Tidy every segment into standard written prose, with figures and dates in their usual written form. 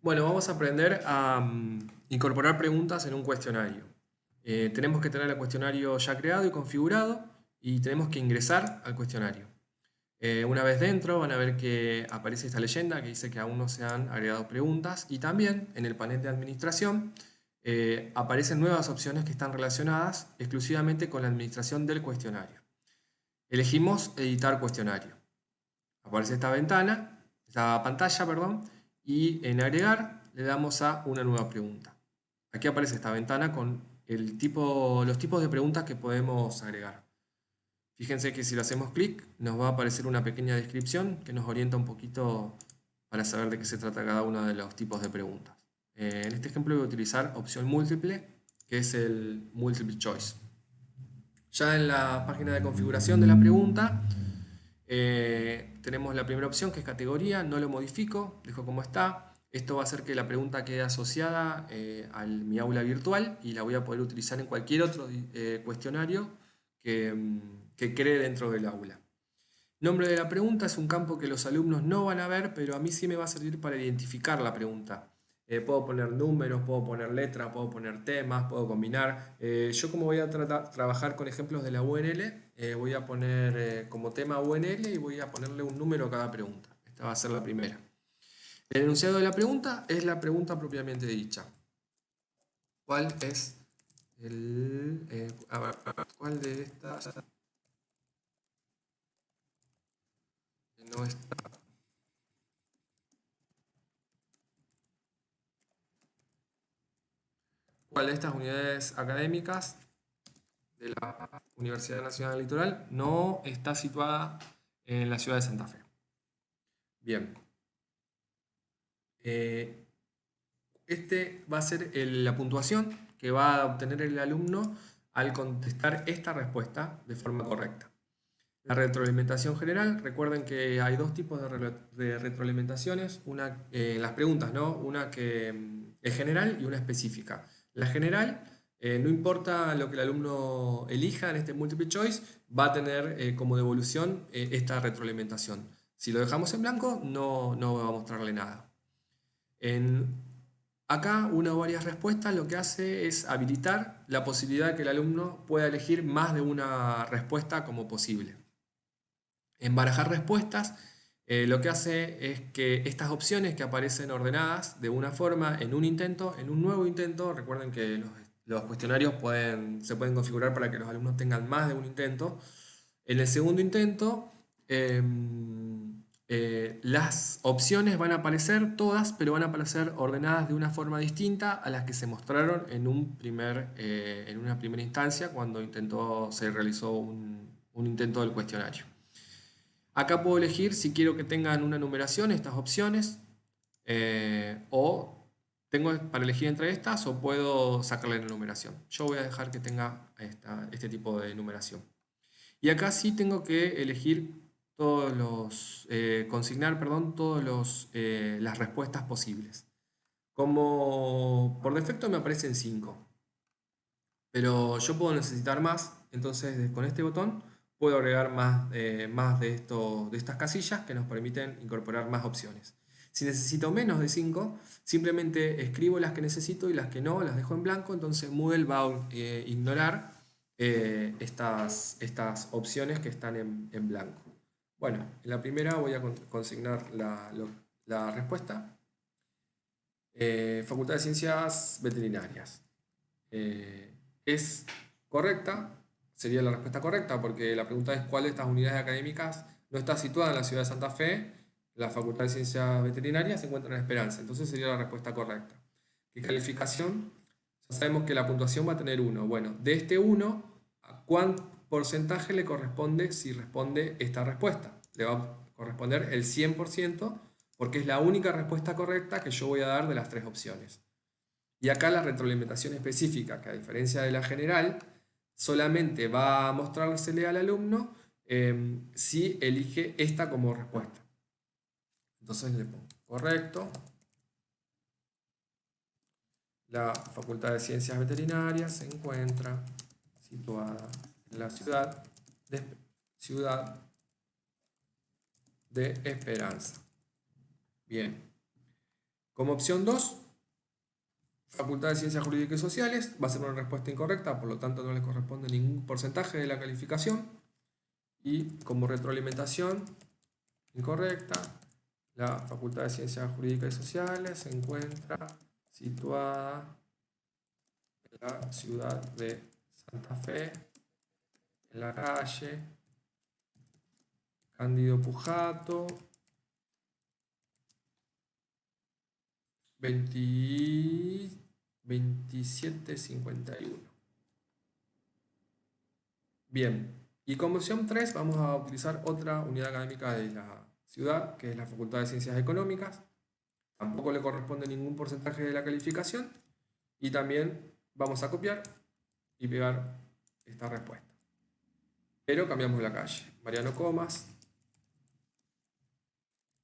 Bueno, vamos a aprender a incorporar preguntas en un cuestionario. Tenemos que tener el cuestionario ya creado y configurado y tenemos que ingresar al cuestionario. Una vez dentro van a ver que aparece esta leyenda que dice que aún no se han agregado preguntas y también en el panel de administración aparecen nuevas opciones que están relacionadas exclusivamente con la administración del cuestionario. Elegimos editar cuestionario. Aparece esta pantalla, perdón, y en agregar le damos a una nueva pregunta. Aquí aparece esta ventana con los tipos de preguntas que podemos agregar. Fíjense que si le hacemos clic nos va a aparecer una pequeña descripción que nos orienta un poquito para saber de qué se trata cada uno de los tipos de preguntas. En este ejemplo voy a utilizar opción múltiple, que es el multiple choice. Ya en la página de configuración de la pregunta tenemos la primera opción que es categoría, no lo modifico, dejo como está. Esto va a hacer que la pregunta quede asociada a mi aula virtual y la voy a poder utilizar en cualquier otro cuestionario que cree dentro del aula. Nombre de la pregunta es un campo que los alumnos no van a ver, pero a mí sí me va a servir para identificar la pregunta. Puedo poner números, puedo poner letras, puedo poner temas, puedo combinar. Yo como voy a trabajar con ejemplos de la UNL, voy a poner como tema UNL y voy a ponerle un número a cada pregunta. Esta va a ser la primera. El enunciado de la pregunta es la pregunta propiamente dicha. ¿Cuál es ¿cuál de estas no está? ¿Cuál de estas unidades académicas de la Universidad Nacional del Litoral no está situada en la ciudad de Santa Fe? Bien. Este va a ser la puntuación que va a obtener el alumno al contestar esta respuesta de forma correcta. La retroalimentación general, recuerden que hay dos tipos de retroalimentaciones, una en las preguntas, ¿no? Una que es general y una específica. La general, no importa lo que el alumno elija en este multiple choice, va a tener como devolución esta retroalimentación. Si lo dejamos en blanco, no va a mostrarle nada. Acá, una o varias respuestas lo que hace es habilitar la posibilidad de que el alumno pueda elegir más de una respuesta como posible. En barajar respuestas, lo que hace es que estas opciones que aparecen ordenadas de una forma en un intento, en un nuevo intento, recuerden que los cuestionarios se pueden configurar para que los alumnos tengan más de un intento. En el segundo intento, las opciones van a aparecer todas, pero van a aparecer ordenadas de una forma distinta a las que se mostraron en una primera instancia cuando se realizó un intento del cuestionario. Acá puedo elegir si quiero que tengan una numeración estas opciones o tengo para elegir entre estas o puedo sacarle la numeración. Yo voy a dejar que tenga este tipo de numeración. Y acá sí tengo que elegir consignar, perdón, todas las respuestas posibles. Como por defecto me aparecen 5, pero yo puedo necesitar más, entonces con este botón puedo agregar más de estas casillas que nos permiten incorporar más opciones. Si necesito menos de 5, simplemente escribo las que necesito y las que no las dejo en blanco, entonces Moodle va a ignorar estas opciones que están en blanco. Bueno, en la primera voy a consignar la respuesta. Facultad de Ciencias Veterinarias. Es correcta, sería la respuesta correcta, porque la pregunta es cuál de estas unidades académicas no está situada en la ciudad de Santa Fe. La Facultad de Ciencias Veterinarias se encuentra en Esperanza, entonces sería la respuesta correcta. ¿Qué calificación? Ya sabemos que la puntuación va a tener 1. Bueno, de este 1, ¿a cuán porcentaje le corresponde si responde esta respuesta? Le va a corresponder el 100%, porque es la única respuesta correcta que yo voy a dar de las tres opciones. Y acá la retroalimentación específica, que a diferencia de la general, solamente va a mostrársele al alumno si elige esta como respuesta. Entonces le pongo correcto. La Facultad de Ciencias Veterinarias se encuentra situada en la ciudad de Esperanza. Bien. Como opción 2, Facultad de Ciencias Jurídicas y Sociales, va a ser una respuesta incorrecta, por lo tanto no le corresponde ningún porcentaje de la calificación. Y como retroalimentación incorrecta, la Facultad de Ciencias Jurídicas y Sociales se encuentra situada en la ciudad de Santa Fe, en la calle Cándido Pujato, 2751. Bien, y como opción 3 vamos a utilizar otra unidad académica de la ciudad, que es la Facultad de Ciencias Económicas. Tampoco le corresponde ningún porcentaje de la calificación. Y también vamos a copiar y pegar esta respuesta. Pero cambiamos la calle. Mariano Comas.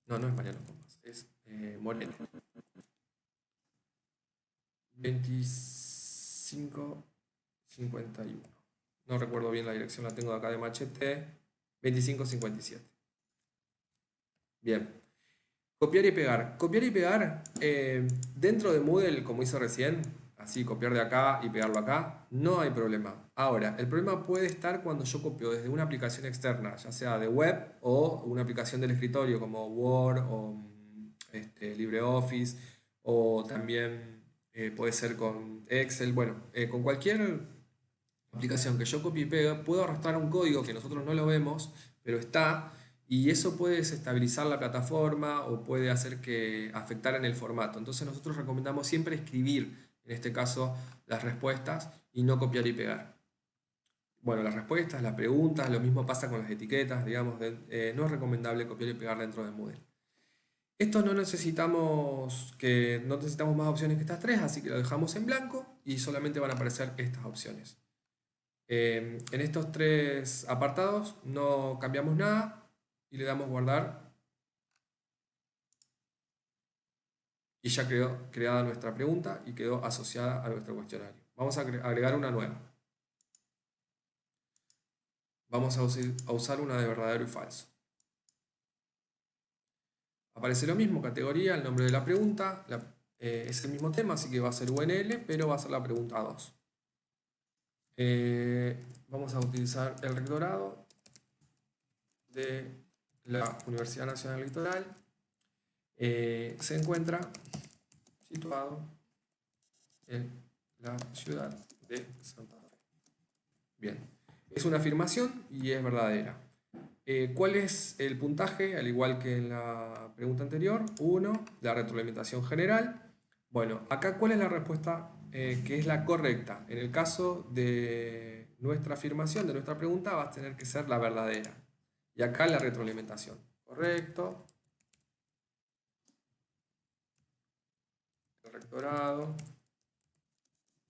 No, no es Mariano Comas, es Moreno. 2551. No recuerdo bien la dirección, la tengo de acá de machete. 2557. Bien. Copiar y pegar. Copiar y pegar dentro de Moodle, como hice recién, así copiar de acá y pegarlo acá, no hay problema. Ahora, el problema puede estar cuando yo copio desde una aplicación externa, ya sea de web o una aplicación del escritorio como Word o LibreOffice, o también puede ser con Excel. Bueno, con cualquier aplicación que yo copie y pegue, puedo arrastrar un código que nosotros no lo vemos, pero está, y eso puede desestabilizar la plataforma o puede hacer que afectar en el formato. Entonces nosotros recomendamos siempre escribir, en este caso, las respuestas y no copiar y pegar. Bueno, las respuestas, las preguntas, lo mismo pasa con las etiquetas, digamos, no es recomendable copiar y pegar dentro de Moodle. Esto no necesitamos más opciones que estas tres, así que lo dejamos en blanco y solamente van a aparecer estas opciones. En estos tres apartados no cambiamos nada y le damos guardar y ya quedó creada nuestra pregunta y quedó asociada a nuestro cuestionario. Vamos a agregar una nueva. Vamos a usar una de verdadero y falso. Aparece lo mismo, categoría, el nombre de la pregunta, es el mismo tema, así que va a ser UNL, pero va a ser la pregunta 2. Vamos a utilizar el rectorado de la Universidad Nacional Litoral. Se encuentra situado en la ciudad de Santa Fe. Bien, es una afirmación y es verdadera. ¿Cuál es el puntaje? Al igual que en la pregunta anterior, 1, la retroalimentación general. Bueno, acá ¿cuál es la respuesta que es la correcta? En el caso de nuestra afirmación, de nuestra pregunta, va a tener que ser la verdadera. Y acá la retroalimentación. Correcto. El rectorado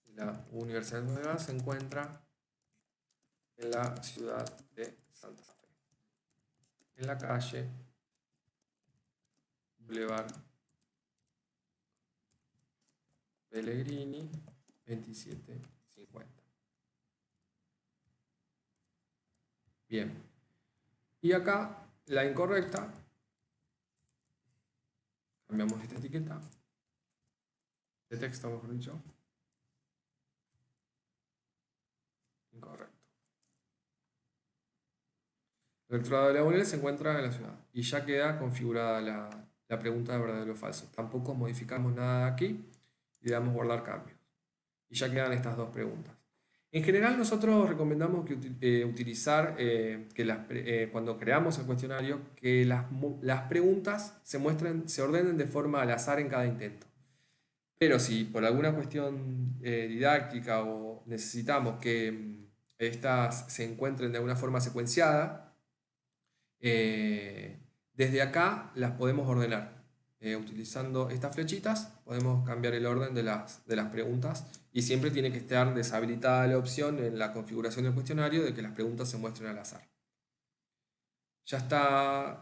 de la Universidad de Nueva se encuentra en la ciudad de Santa Fe, en la calle Boulevard Pellegrini 2750. Bien. Y acá la incorrecta, cambiamos esta etiqueta de texto, mejor dicho. Incorrecto. El rectorado de la UNED se encuentra en la ciudad y ya queda configurada la pregunta de verdadero o falso. Tampoco modificamos nada de aquí y le damos guardar cambios. Y ya quedan estas dos preguntas. En general nosotros recomendamos que utilizar, cuando creamos el cuestionario, que las preguntas se ordenen de forma al azar en cada intento. Pero si por alguna cuestión didáctica o necesitamos que estas se encuentren de alguna forma secuenciada, desde acá las podemos ordenar. Utilizando estas flechitas podemos cambiar el orden de las preguntas y siempre tiene que estar deshabilitada la opción en la configuración del cuestionario de que las preguntas se muestren al azar. Ya está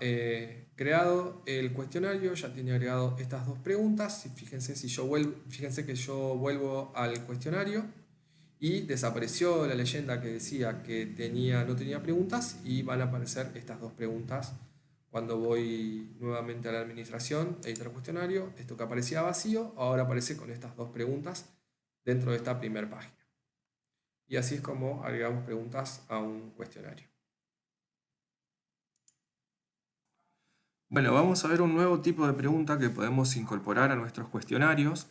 creado el cuestionario, ya tiene agregado estas dos preguntas. Fíjense que yo vuelvo al cuestionario y desapareció la leyenda que decía que no tenía preguntas y van a aparecer estas dos preguntas Cuando voy nuevamente a la administración, editar cuestionario, esto que aparecía vacío, ahora aparece con estas dos preguntas dentro de esta primera página. Y así es como agregamos preguntas a un cuestionario. Bueno, vamos a ver un nuevo tipo de pregunta que podemos incorporar a nuestros cuestionarios.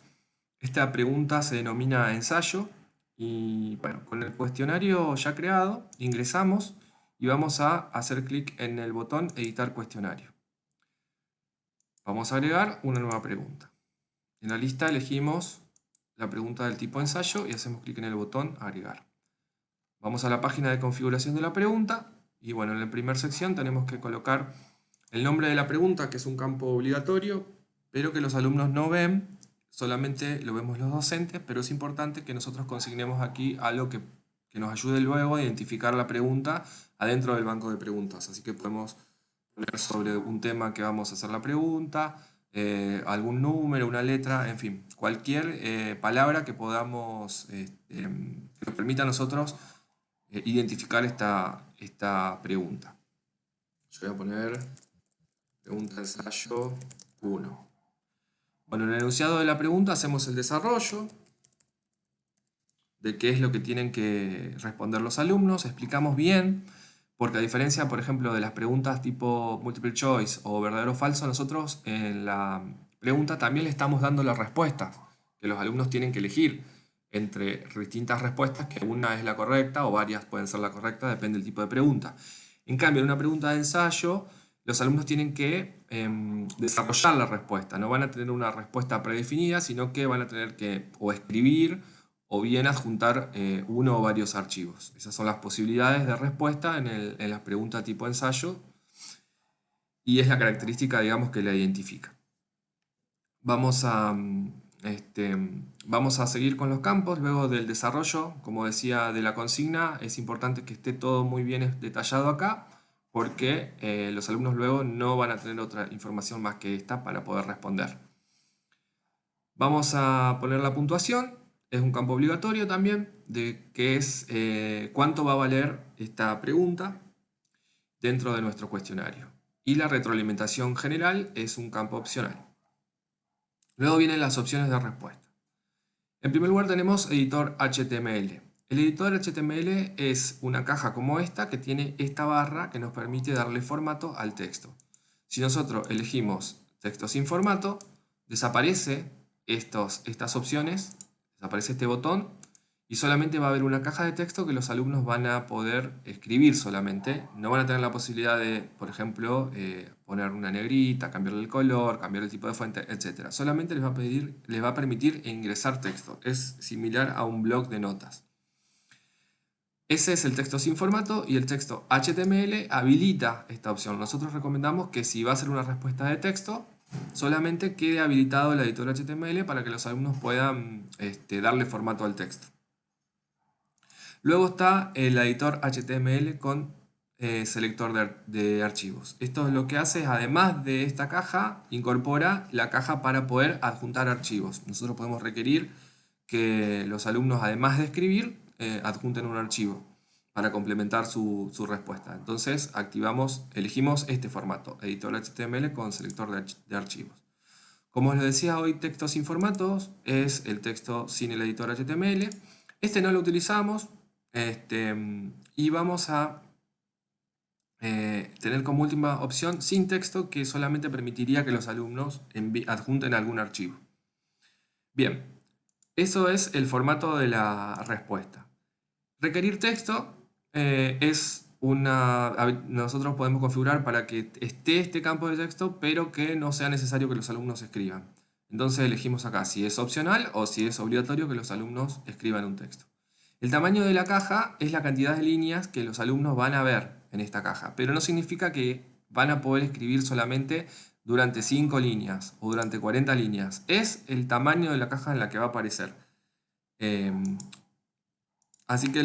Esta pregunta se denomina ensayo y bueno, con el cuestionario ya creado ingresamos y vamos a hacer clic en el botón editar cuestionario. Vamos a agregar una nueva pregunta. En la lista elegimos la pregunta del tipo ensayo y hacemos clic en el botón agregar. Vamos a la página de configuración de la pregunta y bueno, en la primera sección tenemos que colocar el nombre de la pregunta, que es un campo obligatorio, pero que los alumnos no ven, solamente lo vemos los docentes, pero es importante que nosotros consignemos aquí algo que nos ayude luego a identificar la pregunta adentro del banco de preguntas. Así que podemos poner sobre un tema que vamos a hacer la pregunta, algún número, una letra, en fin, cualquier palabra que podamos, que nos permita a nosotros identificar esta pregunta. Yo voy a poner pregunta ensayo 1. Bueno, en el enunciado de la pregunta hacemos el desarrollo de qué es lo que tienen que responder los alumnos, explicamos bien, porque a diferencia, por ejemplo, de las preguntas tipo multiple choice o verdadero o falso, nosotros en la pregunta también le estamos dando las respuestas que los alumnos tienen que elegir entre distintas respuestas, que una es la correcta o varias pueden ser la correcta, depende del tipo de pregunta. En cambio, en una pregunta de ensayo, los alumnos tienen que desarrollar la respuesta, no van a tener una respuesta predefinida, sino que van a tener que o escribir o bien adjuntar uno o varios archivos. Esas son las posibilidades de respuesta en la pregunta tipo ensayo y es la característica, digamos, que la identifica. Vamos a seguir con los campos. Luego del desarrollo, como decía, de la consigna, es importante que esté todo muy bien detallado acá, porque los alumnos luego no van a tener otra información más que esta para poder responder. Vamos a poner la puntuación. Es un campo obligatorio también, de que es cuánto va a valer esta pregunta dentro de nuestro cuestionario. Y la retroalimentación general es un campo opcional. Luego vienen las opciones de respuesta. En primer lugar tenemos editor HTML. El editor HTML es una caja como esta que tiene esta barra que nos permite darle formato al texto. Si nosotros elegimos texto sin formato, desaparece estas opciones, desaparece este botón y solamente va a haber una caja de texto que los alumnos van a poder escribir solamente. No van a tener la posibilidad de, por ejemplo, poner una negrita, cambiarle el color, cambiar el tipo de fuente, etc. Solamente les va a permitir ingresar texto. Es similar a un bloc de notas. Ese es el texto sin formato y el texto HTML habilita esta opción. Nosotros recomendamos que si va a ser una respuesta de texto, solamente quede habilitado el editor HTML para que los alumnos puedan darle formato al texto. Luego está el editor HTML con selector de archivos. Esto lo que hace es, además de esta caja, incorpora la caja para poder adjuntar archivos. Nosotros podemos requerir que los alumnos, además de escribir, adjunten un archivo para complementar su respuesta. Entonces elegimos este formato, editor HTML con selector de archivos. Como les decía hoy, texto sin formatos es el texto sin el editor HTML. Este no lo utilizamos y vamos a tener como última opción sin texto, que solamente permitiría que los alumnos adjunten algún archivo. Bien, eso es el formato de la respuesta. Requerir texto nosotros podemos configurar para que esté este campo de texto, pero que no sea necesario que los alumnos escriban. Entonces elegimos acá si es opcional o si es obligatorio que los alumnos escriban un texto. El tamaño de la caja es la cantidad de líneas que los alumnos van a ver en esta caja, pero no significa que van a poder escribir solamente durante 5 líneas o durante 40 líneas. Es el tamaño de la caja en la que va a aparecer. Así que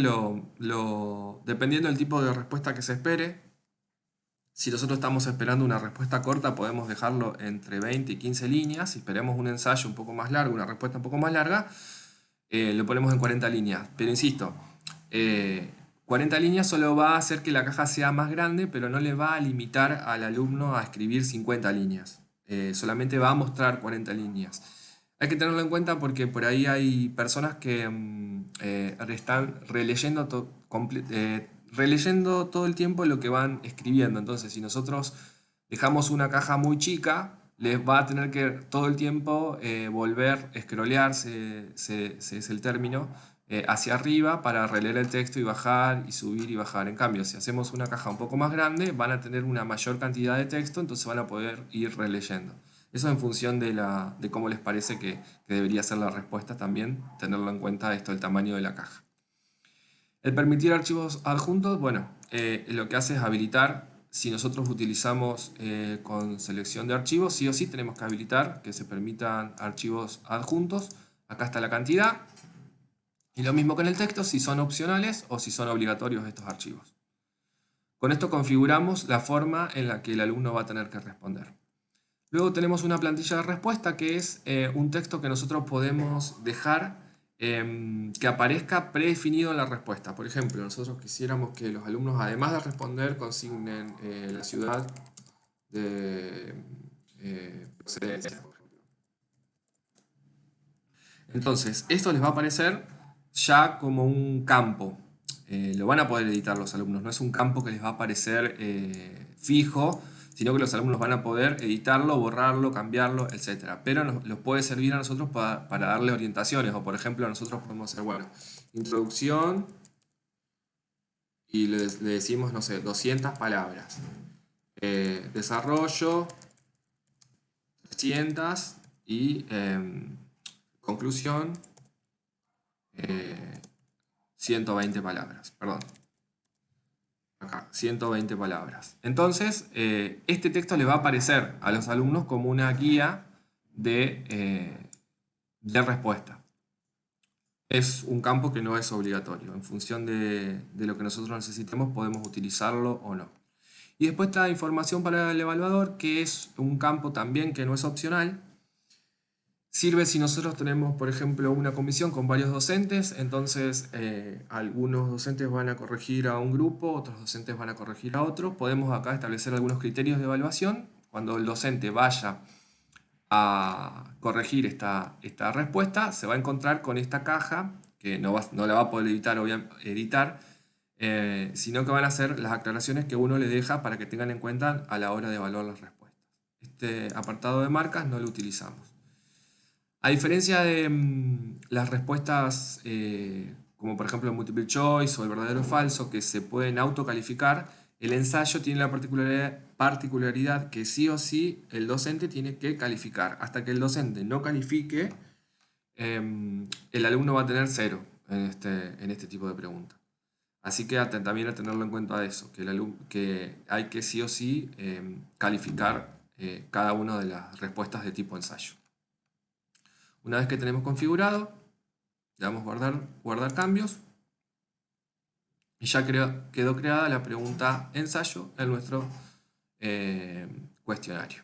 dependiendo del tipo de respuesta que se espere, si nosotros estamos esperando una respuesta corta, podemos dejarlo entre 20 y 15 líneas. Si esperamos un ensayo un poco más largo, una respuesta un poco más larga, lo ponemos en 40 líneas. Pero insisto, 40 líneas solo va a hacer que la caja sea más grande, pero no le va a limitar al alumno a escribir 50 líneas. Solamente va a mostrar 40 líneas. Hay que tenerlo en cuenta porque por ahí hay personas que están releyendo todo el tiempo lo que van escribiendo. Entonces, si nosotros dejamos una caja muy chica, les va a tener que todo el tiempo volver, scrollear, es el término, hacia arriba para releer el texto y bajar y subir y bajar. En cambio, si hacemos una caja un poco más grande, van a tener una mayor cantidad de texto, entonces van a poder ir releyendo. Eso en función de cómo les parece que debería ser la respuesta también, tenerlo en cuenta esto, el tamaño de la caja. El permitir archivos adjuntos, bueno, lo que hace es habilitar, si nosotros utilizamos con selección de archivos, sí o sí tenemos que habilitar que se permitan archivos adjuntos. Acá está la cantidad. Y lo mismo con el texto, si son opcionales o si son obligatorios estos archivos. Con esto configuramos la forma en la que el alumno va a tener que responder. Luego tenemos una plantilla de respuesta que es un texto que nosotros podemos dejar que aparezca predefinido en la respuesta. Por ejemplo, nosotros quisiéramos que los alumnos, además de responder, consignen la ciudad de procedencia. Entonces, esto les va a aparecer ya como un campo. Lo van a poder editar los alumnos, no es un campo que les va a aparecer fijo, sino que los alumnos van a poder editarlo, borrarlo, cambiarlo, etc. Pero nos puede servir a nosotros para darle orientaciones, o por ejemplo nosotros podemos hacer, bueno, introducción y le decimos, no sé, 200 palabras. Desarrollo, 300 y conclusión, 120 palabras, perdón. Acá, 120 palabras. Entonces, este texto le va a aparecer a los alumnos como una guía de respuesta. Es un campo que no es obligatorio. En función de lo que nosotros necesitemos, podemos utilizarlo o no. Y después está información para el evaluador, que es un campo también que no es opcional. Sirve si nosotros tenemos, por ejemplo, una comisión con varios docentes, entonces algunos docentes van a corregir a un grupo, otros docentes van a corregir a otro. Podemos acá establecer algunos criterios de evaluación. Cuando el docente vaya a corregir esta respuesta, se va a encontrar con esta caja, que no la va a poder editar, sino que van a ser las aclaraciones que uno le deja para que tengan en cuenta a la hora de evaluar las respuestas. Este apartado de marcas no lo utilizamos. A diferencia de las respuestas, como por ejemplo el multiple choice o el verdadero o falso, que se pueden autocalificar, el ensayo tiene la particularidad que sí o sí el docente tiene que calificar. Hasta que el docente no califique, el alumno va a tener 0 en este tipo de preguntas. Así que también a tenerlo en cuenta eso, que hay que sí o sí calificar cada una de las respuestas de tipo ensayo. Una vez que tenemos configurado, le damos guardar cambios y ya quedó creada la pregunta ensayo en nuestro cuestionario.